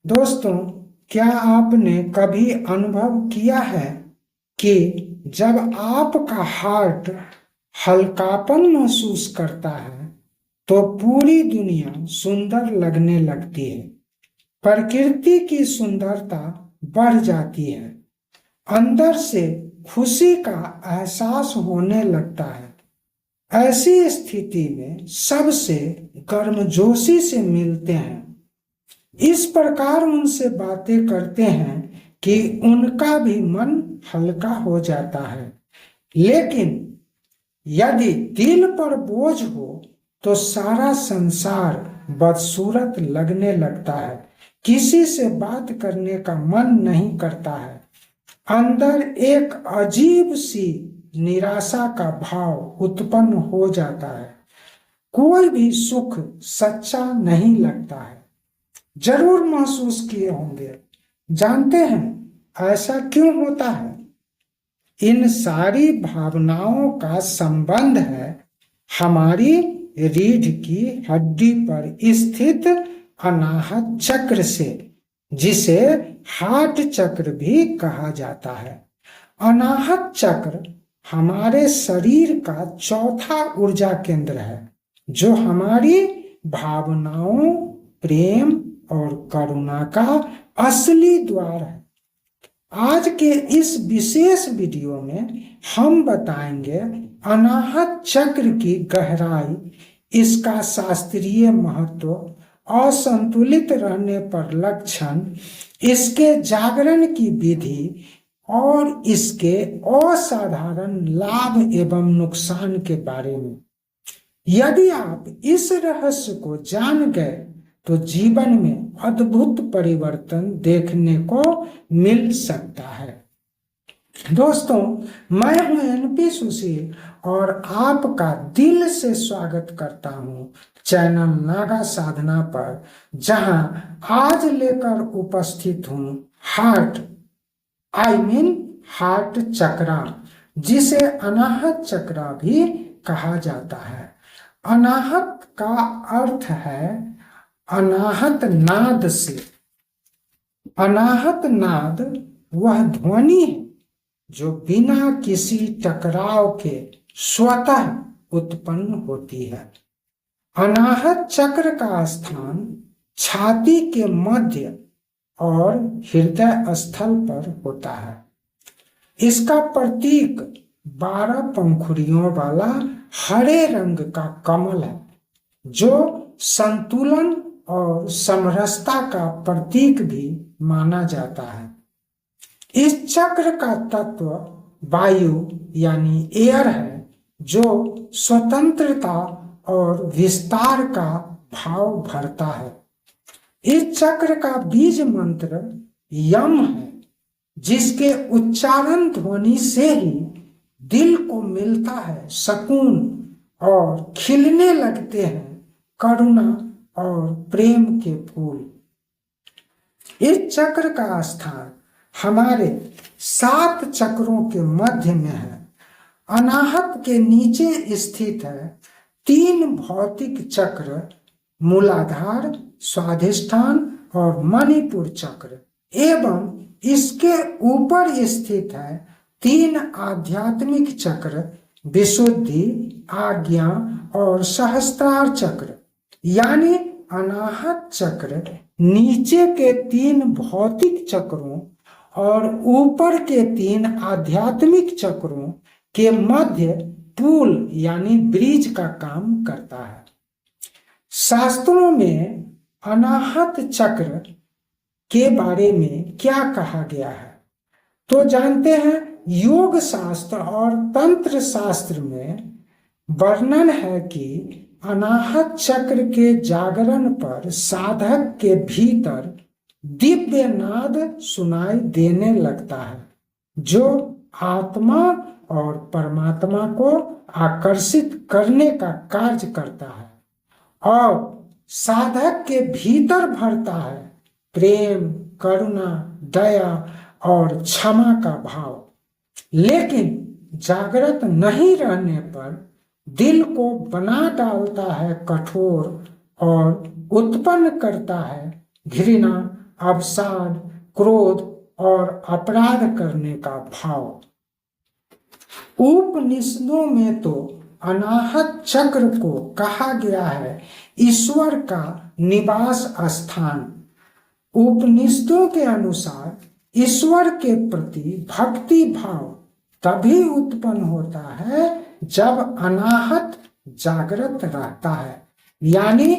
दोस्तों, क्या आपने कभी अनुभव किया है कि जब आपका हार्ट हल्कापन महसूस करता है तो पूरी दुनिया सुंदर लगने लगती है। प्रकृति की सुंदरता बढ़ जाती है। अंदर से खुशी का एहसास होने लगता है। ऐसी स्थिति में सबसे गर्मजोशी से मिलते हैं। इस प्रकार उनसे बातें करते हैं कि उनका भी मन हल्का हो जाता है। लेकिन यदि दिल पर बोझ हो तो सारा संसार बदसूरत लगने लगता है। किसी से बात करने का मन नहीं करता है। अंदर एक अजीब सी निराशा का भाव उत्पन्न हो जाता है। कोई भी सुख सच्चा नहीं लगता है। जरूर महसूस किए होंगे। जानते हैं ऐसा क्यों होता है? इन सारी भावनाओं का संबंध है हमारी रीढ़ की हड्डी पर स्थित अनाहत चक्र से, जिसे हार्ट चक्र भी कहा जाता है। अनाहत चक्र हमारे शरीर का चौथा ऊर्जा केंद्र है, जो हमारी भावनाओं, प्रेम और करुणा का असली द्वार है। आज के इस विशेष वीडियो में हम बताएंगे अनाहत चक्र की गहराई, इसका शास्त्रीय महत्व, असंतुलित रहने पर लक्षण, इसके जागरण की विधि और इसके असाधारण लाभ एवं नुकसान के बारे में। यदि आप इस रहस्य को जान गए तो जीवन में अद्भुत परिवर्तन देखने को मिल सकता है। दोस्तों, मैं हूं एनपी सुशील और आपका दिल से स्वागत करता हूं चैनल नागा साधना पर, जहां आज लेकर उपस्थित हूं हार्ट चक्रा, जिसे अनाहत चक्रा भी कहा जाता है। अनाहत का अर्थ है अनाहत नाद से। अनाहत नाद वह ध्वनि है जो बिना किसी टकराव के स्वतः उत्पन्न होती है। अनाहत चक्र का स्थान छाती के मध्य और हृदय स्थल पर होता है। इसका प्रतीक 12 पंखुड़ियों वाला हरे रंग का कमल है, जो संतुलन और समरसता का प्रतीक भी माना जाता है। इस चक्र का तत्व वायु यानी एयर है, जो स्वतंत्रता और विस्तार का भाव भरता है। इस चक्र का बीज मंत्र यम है, जिसके उच्चारण ध्वनि से ही दिल को मिलता है सुकून और खिलने लगते हैं करुणा और प्रेम के फूल। इस चक्र का स्थान हमारे 7 चक्रों के मध्य में है। अनाहत के नीचे स्थित है 3 भौतिक चक्र, मूलाधार, स्वाधिष्ठान और मणिपुर चक्र, एवं इसके ऊपर स्थित है 3 आध्यात्मिक चक्र, विशुद्धि, आज्ञा और सहस्त्रार चक्र। यानी अनाहत चक्र नीचे के 3 भौतिक चक्रों और ऊपर के 3 आध्यात्मिक चक्रों के मध्य पुल यानी ब्रिज का काम करता है। शास्त्रों में अनाहत चक्र के बारे में क्या कहा गया है तो जानते हैं। योग शास्त्र और तंत्र शास्त्र में वर्णन है कि अनाहत चक्र के जागरण पर साधक के भीतर दिव्य नाद सुनाई देने लगता है, जो आत्मा और परमात्मा को आकर्षित करने का कार्य करता है और साधक के भीतर भरता है प्रेम, करुणा, दया और क्षमा का भाव। लेकिन जागृत नहीं रहने पर दिल को बना डालता है कठोर और उत्पन्न करता है घृणा, अवसाद, क्रोध और अपराध करने का भाव। उपनिषदों में तो अनाहत चक्र को कहा गया है ईश्वर का निवास स्थान। उपनिषदों के अनुसार ईश्वर के प्रति भक्ति भाव तभी उत्पन्न होता है जब अनाहत जागृत रहता है, यानी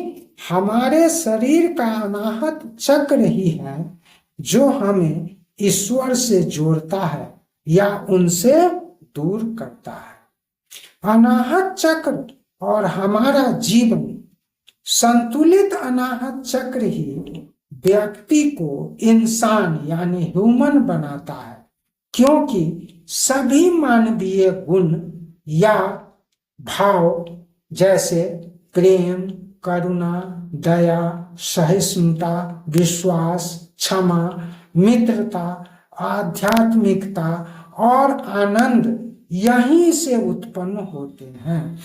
हमारे शरीर का अनाहत चक्र ही है जो हमें ईश्वर से जोड़ता है या उनसे दूर करता है। अनाहत चक्र और हमारा जीवन, संतुलित अनाहत चक्र ही व्यक्ति को इंसान यानी ह्यूमन बनाता है, क्योंकि सभी मानवीय गुण या भाव जैसे प्रेम, करुणा, दया, सहिष्णुता, विश्वास, क्षमा, मित्रता, आध्यात्मिकता और आनंद यहीं से उत्पन्न होते हैं।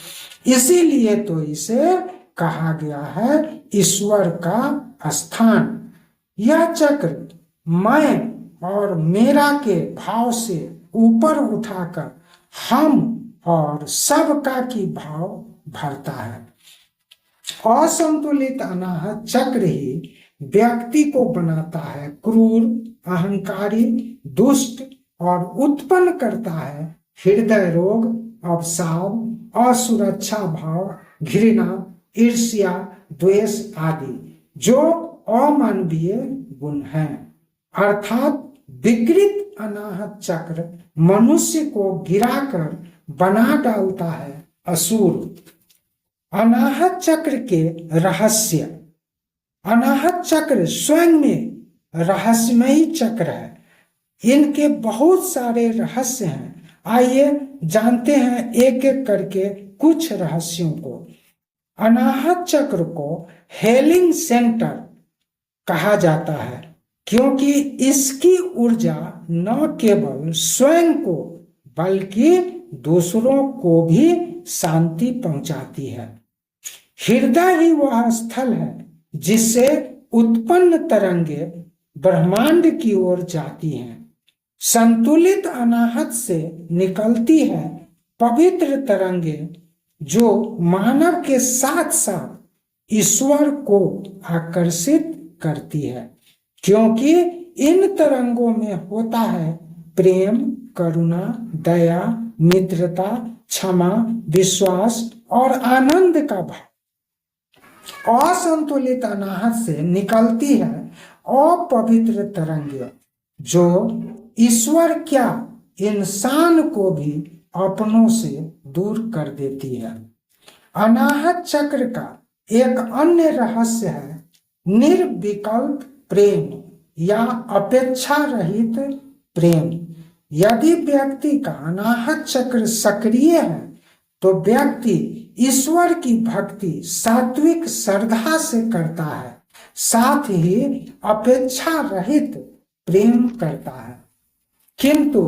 इसीलिए तो इसे कहा गया है ईश्वर का स्थान। यह चक्र मैं और मेरा के भाव से ऊपर उठाकर हम और सबका की भाव भरता है। असंतुलित अनाहत चक्र ही व्यक्ति को बनाता है क्रूर, अहंकारी, दुष्ट और उत्पन्न करता है हृदय रोग, अवसाद, असुरक्षा भाव, घृणा, ईर्ष्या, द्वेष आदि जो अमानवीय गुण हैं। अर्थात विकृत अनाहत चक्र मनुष्य को गिराकर बना डालता है असुर। अनाहत चक्र के रहस्य। अनाहत चक्र स्वयं में रहस्यमयी चक्र है। इनके बहुत सारे रहस्य हैं। आइए जानते हैं एक एक करके कुछ रहस्यों को। अनाहत चक्र को हेलिंग सेंटर कहा जाता है क्योंकि इसकी ऊर्जा न केवल स्वयं को बल्कि दूसरों को भी शांति पहुंचाती है। हृदय ही वह स्थल है जिससे उत्पन्न तरंगे ब्रह्मांड की ओर जाती हैं। संतुलित अनाहत से निकलती है पवित्र तरंगे जो मानव के साथ साथ ईश्वर को आकर्षित करती है, क्योंकि इन तरंगों में होता है प्रेम, करुणा, दया, मित्रता, क्षमा, विश्वास और आनंद का भाव। असंतुलित अनाहत से निकलती है अपवित्र तरंगे जो ईश्वर क्या इंसान को भी अपनों से दूर कर देती है। अनाहत चक्र का एक अन्य रहस्य है निर्विकल्प प्रेम या अपेक्षा रहित प्रेम। यदि व्यक्ति का अनाहत चक्र सक्रिय है तो व्यक्ति ईश्वर की भक्ति सात्विक श्रद्धा से करता है, साथ ही अपेक्षा रहित प्रेम करता है। किंतु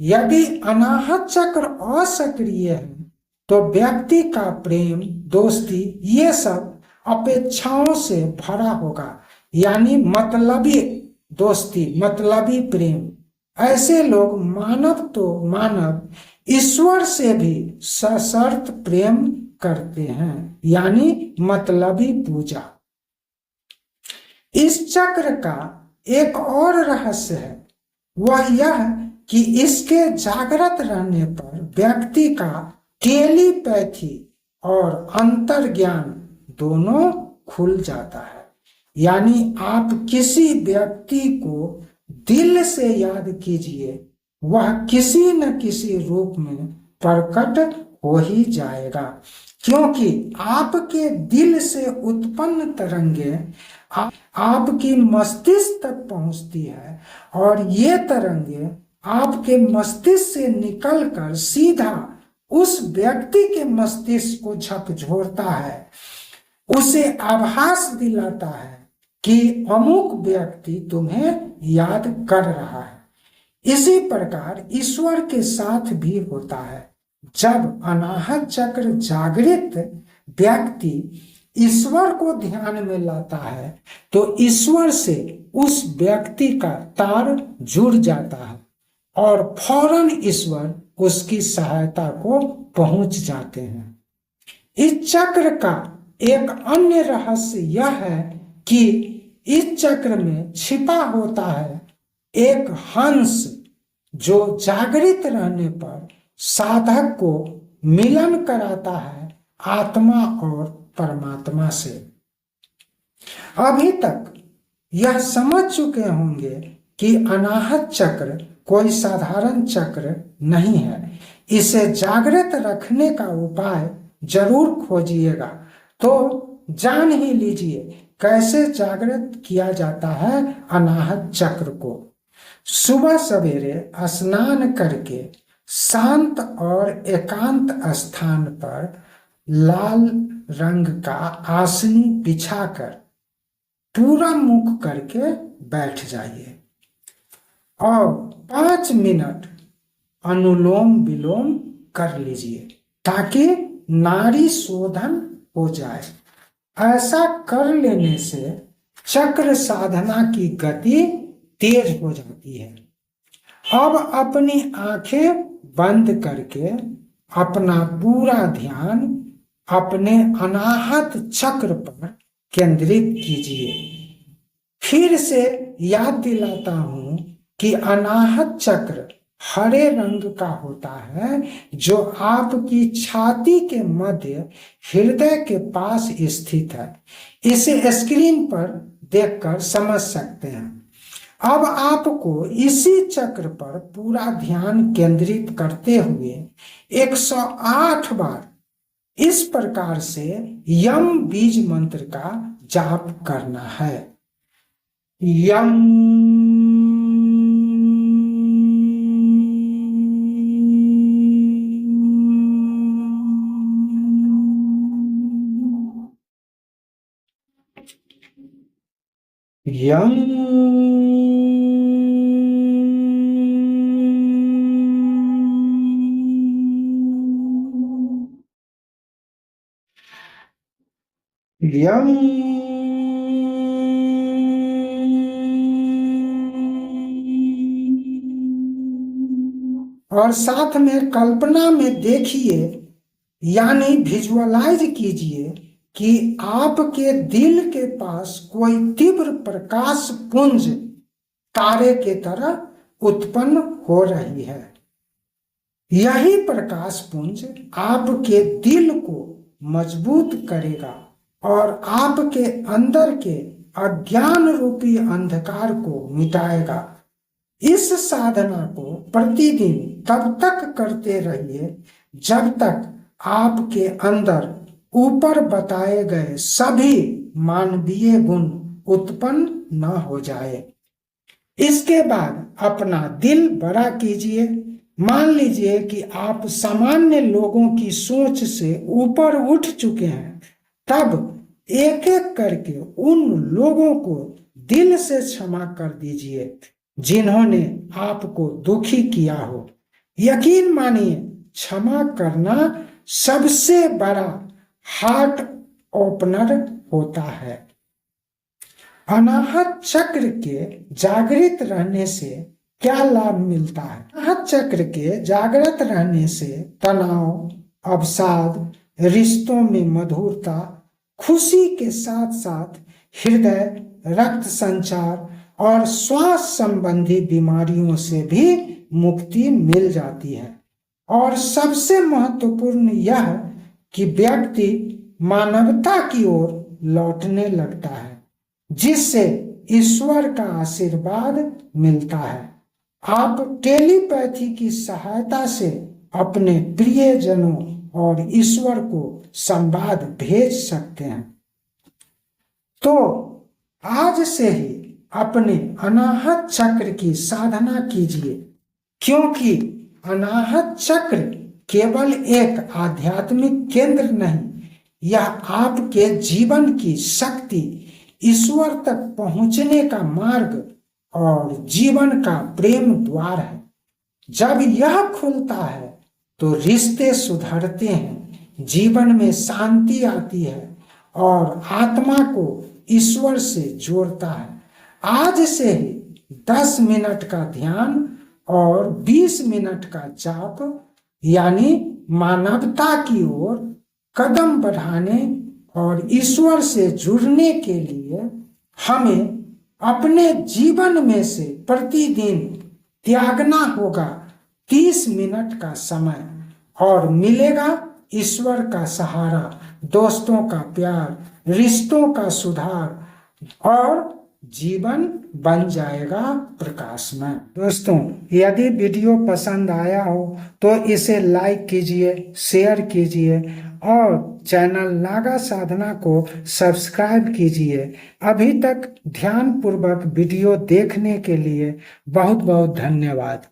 यदि अनाहत चक्र असक्रिय है तो व्यक्ति का प्रेम, दोस्ती ये सब अपेक्षाओं से भरा होगा, यानी मतलबी दोस्ती, मतलबी प्रेम। ऐसे लोग मानव तो मानव ईश्वर से भी सशर्त प्रेम करते हैं, यानी मतलबी पूजा। इस चक्र का एक और रहस्य है, वह यह कि इसके जागृत रहने पर व्यक्ति का टेलीपैथी और अंतर्ज्ञान दोनों खुल जाता है। यानी आप किसी व्यक्ति को दिल से याद कीजिए, वह किसी न किसी रूप में प्रकट हो ही जाएगा, क्योंकि आपके दिल से उत्पन्न तरंगे आपकी मस्तिष्क तक पहुंचती है और ये तरंगे आपके मस्तिष्क से निकलकर सीधा उस व्यक्ति के मस्तिष्क को झकझोरता है, उसे आभास दिलाता है कि अमुक व्यक्ति तुम्हें याद कर रहा है। इसी प्रकार ईश्वर के साथ भी होता है। जब अनाहत चक्र जागृत व्यक्ति ईश्वर को ध्यान में लाता है तो ईश्वर से उस व्यक्ति का तार जुड़ जाता है और फौरन ईश्वर उसकी सहायता को पहुंच जाते हैं। इस चक्र का एक अन्य रहस्य यह है कि इस चक्र में छिपा होता है एक हंस जो जागृत रहने पर साधक को मिलन कराता है आत्मा और परमात्मा से। अभी तक यह समझ चुके होंगे कि अनाहत चक्र कोई साधारण चक्र नहीं है। इसे जागृत रखने का उपाय जरूर खोजिएगा। तो जान ही लीजिए कैसे जागृत किया जाता है अनाहत चक्र को। सुबह सवेरे स्नान करके शांत और एकांत स्थान पर लाल रंग का आसनी बिछाकर पूरा मुख करके बैठ जाइए और 5 मिनट अनुलोम विलोम कर लीजिए ताकि नाड़ी शोधन हो जाए। ऐसा कर लेने से चक्र साधना की गति तेज हो जाती है। अब अपनी आंखें बंद करके अपना पूरा ध्यान अपने अनाहत चक्र पर केंद्रित कीजिए। फिर से याद दिलाता हूं कि अनाहत चक्र हरे रंग का होता है जो आपकी छाती के मध्य हृदय के पास स्थित है। इसे स्क्रीन पर देखकर समझ सकते हैं। अब आपको इसी चक्र पर पूरा ध्यान केंद्रित करते हुए 108 बार इस प्रकार से यम बीज मंत्र का जाप करना है। यम यम यम और साथ में कल्पना में देखिए यानी विजुअलाइज कीजिए कि आपके दिल के पास कोई तीव्र प्रकाश पुंज तारे के तरह उत्पन्न हो रही है। यही प्रकाश पुंज आपके दिल को मजबूत करेगा और आपके अंदर के अज्ञान रूपी अंधकार को मिटाएगा। इस साधना को प्रतिदिन तब तक करते रहिए जब तक आपके अंदर ऊपर बताए गए सभी मानवीय गुण उत्पन्न न हो जाए। इसके बाद अपना दिल बड़ा कीजिए। मान लीजिए कि आप सामान्य लोगों की सोच से ऊपर उठ चुके हैं। तब एक एक करके उन लोगों को दिल से क्षमा कर दीजिए जिन्होंने आपको दुखी किया हो। यकीन मानिए क्षमा करना सबसे बड़ा हार्ट ओपनर होता है। अनाहत चक्र के जागृत रहने से क्या लाभ मिलता है? अनाहत चक्र के जागृत रहने से तनाव, अवसाद, रिश्तों में मधुरता, खुशी के साथ साथ हृदय, रक्त संचार और श्वास संबंधी बीमारियों से भी मुक्ति मिल जाती है। और सबसे महत्वपूर्ण यह कि व्यक्ति मानवता की ओर लौटने लगता है जिससे ईश्वर का आशीर्वाद मिलता है। आप टेलीपैथी की सहायता से अपने प्रियजनों और ईश्वर को संवाद भेज सकते हैं। तो आज से ही अपने अनाहत चक्र की साधना कीजिए, क्योंकि अनाहत चक्र केवल एक आध्यात्मिक केंद्र नहीं, यह आपके जीवन की शक्ति, ईश्वर तक पहुंचने का मार्ग और जीवन का प्रेम द्वार है। जब यह खुलता है तो रिश्ते सुधरते हैं, जीवन में शांति आती है और आत्मा को ईश्वर से जोड़ता है। आज से ही 10 मिनट का ध्यान और 20 मिनट का जाप यानी मानवता की ओर कदम बढ़ाने और ईश्वर से जुड़ने के लिए हमें अपने जीवन में से प्रतिदिन त्यागना होगा 30 मिनट का समय और मिलेगा ईश्वर का सहारा, दोस्तों का प्यार, रिश्तों का सुधार और जीवन बन जाएगा प्रकाशमय। दोस्तों, यदि वीडियो पसंद आया हो तो इसे लाइक कीजिए, शेयर कीजिए और चैनल नागा साधना को सब्सक्राइब कीजिए। अभी तक ध्यान पूर्वक वीडियो देखने के लिए बहुत बहुत धन्यवाद।